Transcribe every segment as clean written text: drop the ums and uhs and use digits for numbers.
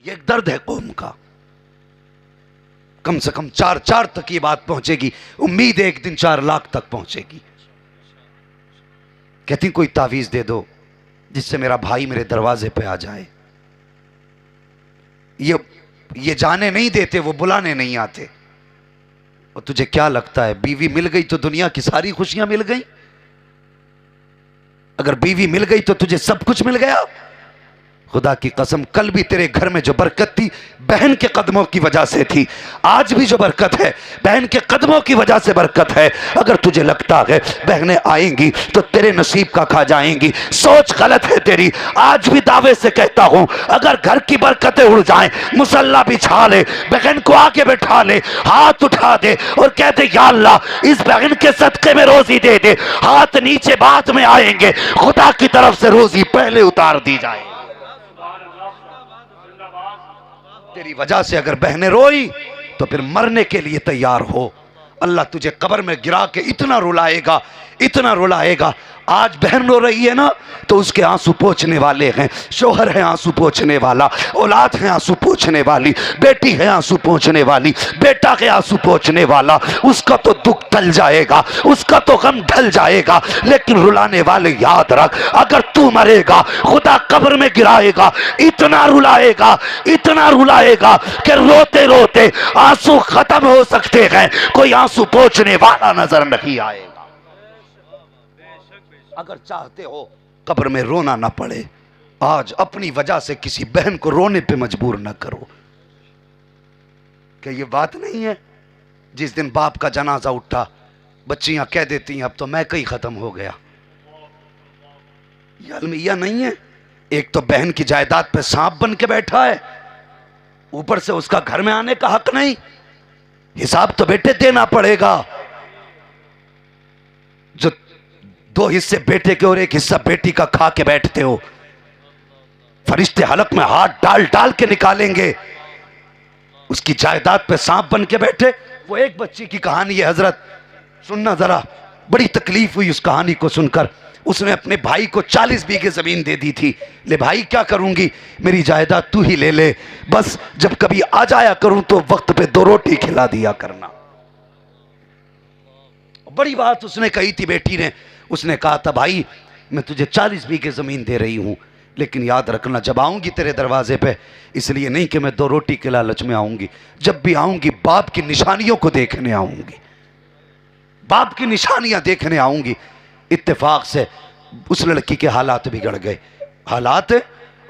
ये एक दर्द है कौम का। कम से कम 4 तक ये बात पहुंचेगी, उम्मीद है एक दिन 4 लाख तक पहुंचेगी। कहती कोई तावीज दे दो जिससे मेरा भाई मेरे दरवाजे पे आ जाए। ये जाने नहीं देते, वो बुलाने नहीं आते। और तुझे क्या लगता है बीवी मिल गई तो दुनिया की सारी खुशियां मिल गई? अगर बीवी मिल गई तो तुझे सब कुछ मिल गया? खुदा की कसम, कल भी तेरे घर में जो बरकत थी बहन के कदमों की वजह से थी, आज भी जो बरकत है बहन के कदमों की वजह से बरकत है। अगर तुझे लगता है बहनें आएंगी तो तेरे नसीब का खा जाएंगी, सोच गलत है तेरी। आज भी दावे से कहता हूं, अगर घर की बरकतें उड़ जाएं, मुसल्ला बिछा ले, बहन को आके बैठा ले, हाथ उठा दे और कह दे या अल्लाह इस बहन के सदके में रोजी दे दे। हाथ नीचे बाद में आएंगे, खुदा की तरफ से रोजी पहले उतार दी जाए। तेरी वजह से अगर बहनें रोई तो फिर मरने के लिए तैयार हो। अल्लाह तुझे कब्र में गिरा के इतना रुलाएगा, इतना रुलाएगा। आज बहन रो रही है ना तो उसके आंसू पोंछने वाले हैं, शोहर है आंसू पोंछने वाला, औलाद है आंसू पोंछने वाली, बेटी है आंसू पोंछने वाली, बेटा है आंसू पोंछने वाला। उसका तो दुख टल जाएगा, उसका तो गम ढल जाएगा, लेकिन रुलाने वाले याद रख, अगर तू मरेगा खुदा कब्र में गिराएगा, इतना रुलाएगा, इतना रुलाएगा कि रोते रोते आंसू खत्म हो सकते हैं, कोई आंसू पोंछने वाला नजर नहीं आएगा। अगर चाहते हो कब्र में रोना ना पड़े, आज अपनी वजह से किसी बहन को रोने पे मजबूर ना करो। क्या ये बात नहीं है? जिस दिन बाप का जनाजा उठा, बच्चियां कह देती हैं अब तो मैं कहीं खत्म हो गया। ये अलमिया नहीं है। एक तो बहन की जायदाद पे सांप बन के बैठा है, ऊपर से उसका घर में आने का हक नहीं। हिसाब तो बेटे देना पड़ेगा। जो 2 हिस्से बेटे के और 1 हिस्सा बेटी का खा के बैठते हो, फरिश्ते हलक में हाथ डाल डाल के निकालेंगे। उसकी जायदाद पे सांप बन के बैठे। वो एक बच्ची की कहानी है हजरत, सुनना जरा, बड़ी तकलीफ हुई उस कहानी को सुनकर। उसने अपने भाई को 40 बीघे जमीन दे दी थी। ले भाई क्या करूंगी, मेरी जायदाद तू ही ले ले, बस जब कभी आ जाया करूं तो वक्त पे 2 रोटी खिला दिया करना। बड़ी बात उसने कही थी बेटी ने। उसने कहा था भाई मैं तुझे 40 बीघे जमीन दे रही हूं, लेकिन याद रखना जब आऊंगी तेरे दरवाजे पे, इसलिए नहीं कि मैं 2 रोटी के लालच में आऊंगी, जब भी आऊंगी बाप की निशानियों को देखने आऊंगी, बाप की निशानियां देखने आऊंगी। इत्तेफाक से उस लड़की के हालात बिगड़ गए। हालात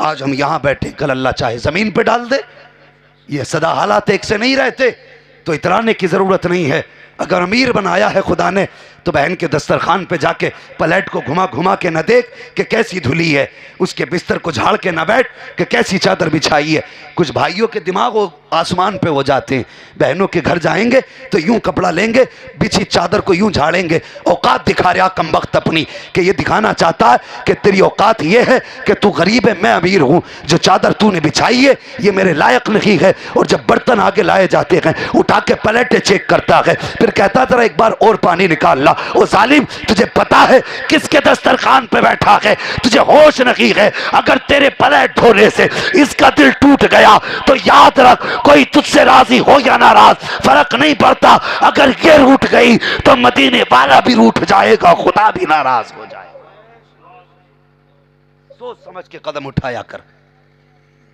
आज हम यहां बैठे, कल अल्लाह चाहे जमीन पे डाल दे। ये सदा हालात एक से नहीं रहते, तो इतराने की जरूरत नहीं है। अगर अमीर बनाया है खुदा ने तो बहन के दस्तरखान पे जाके प्लेट को घुमा घुमा के न देख कि कैसी धुली है, उसके बिस्तर को झाड़ के न बैठ कि कैसी चादर बिछाई है। कुछ भाइयों के दिमाग वो आसमान पे हो जाते हैं। बहनों के घर जाएंगे तो यूं कपड़ा लेंगे, बिछी चादर को यूं झाड़ेंगे। औकात दिखा रहा कमबख्त अपनी, कि ये दिखाना चाहता है कि तेरी औकात ये है कि तू गरीब है मैं अमीर हूं, जो चादर तूने बिछाई है ये मेरे लायक नहीं है। और जब बर्तन आगे लाए जाते हैं उठा के प्लेटें चेक करता है, फिर कहता जरा एक बार और पानी निकाल ला। ओ जालिम, तुझे पता है किसके दस्तरखान पे बैठा है? तुझे होश नहीं है। अगर तेरे प्लेट धोने से इसका दिल टूट गया तो याद रख, कोई तुझसे राजी हो या नाराज फर्क नहीं पड़ता। अगर ये रूठ गई तो मदीने वाला भी रूठ जाएगा, खुदा भी नाराज हो जाएगा। सोच समझ के कदम उठाया कर।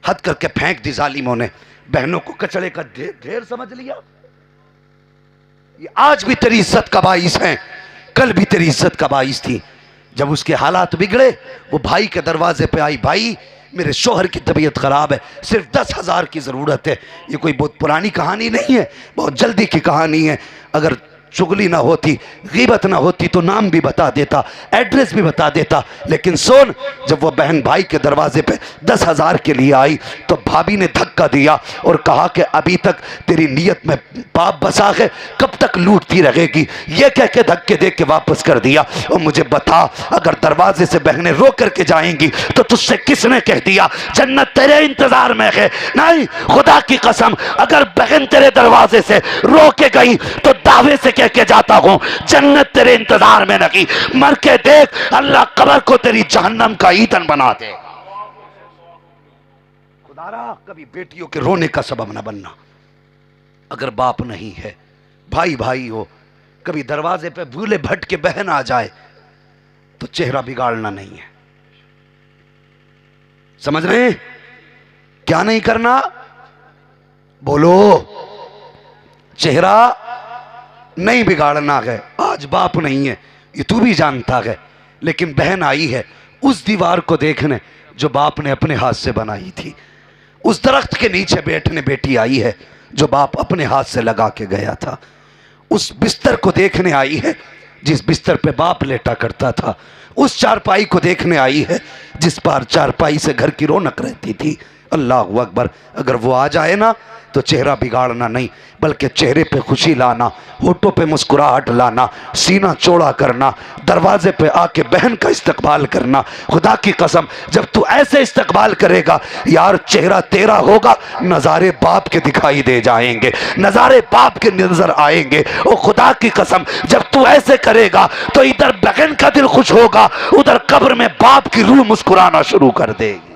हद करके फेंक दी जालिमों ने। बहनों को कचड़े का ढेर समझ लिया। ये आज भी तेरी इज्जत का बाइस है, कल भी तेरी इज्जत का बाइस थी। जब उसके हालात बिगड़े वो भाई के दरवाजे पे आई, भाई मेरे शोहर की तबीयत खराब है, सिर्फ 10,000 की जरूरत है। ये कोई बहुत पुरानी कहानी नहीं है, बहुत जल्दी की कहानी है। अगर चुगली ना होती, गीबत ना होती तो नाम भी बता देता, एड्रेस भी बता देता। लेकिन सुन, जब वो बहन भाई के दरवाजे पे 10,000 के लिए आई तो भाभी ने धक्का दिया और कहा कि अभी तक तेरी नीयत में पाप बसा है, कब तक लूटती रहेगी। ये कह के धक्के दे के वापस कर दिया। और मुझे बता, अगर दरवाजे से बहनें रो करके जाएंगी तो तुझसे किसने कह दिया जन्नत तेरे इंतजार में है? नहीं, खुदा की कसम, अगर बहन तेरे दरवाजे से रो के गई तो दावे से के जाता हूं जन्नत तेरे इंतजार में नहीं। मर के देख, अल्लाह कब्र को तेरी जहन्नम का ईंधन बना दे। खुदा तारा कभी बेटियों के रोने का सबब न बनना। अगर बाप नहीं है, भाई भाई हो, कभी दरवाजे पे भूले भट के बहन आ जाए तो चेहरा बिगाड़ना नहीं है। समझ रहे हैं? क्या नहीं करना? बोलो। चेहरा नहीं बिगाड़ना है। आज बाप नहीं है, ये तू भी जानता है, लेकिन बहन आई है उस दीवार को देखने जो बाप ने अपने हाथ से बनाई थी। उस दरख्त के नीचे बैठने बेटी आई है जो बाप अपने हाथ से लगा के गया था। उस बिस्तर को देखने आई है जिस बिस्तर पे बाप लेटा करता था। उस चारपाई को देखने आई है जिस पर चारपाई से घर की रौनक रहती थी। अल्लाह अकबर। अगर वो आ जाए ना तो चेहरा बिगाड़ना नहीं, बल्कि चेहरे पे खुशी लाना, होठों पे मुस्कुराहट लाना, सीना चौड़ा करना, दरवाजे पे आके बहन का इस्तकबाल करना। खुदा की कसम जब तू ऐसे इस्तकबाल करेगा यार, चेहरा तेरा होगा, नज़ारे बाप के दिखाई दे जाएंगे, नज़ारे बाप के नजर आएंगे। और खुदा की कसम जब तू ऐसे करेगा तो इधर बहन का दिल खुश होगा, उधर कब्र में बाप की रूह मुस्कुराना शुरू कर देगी।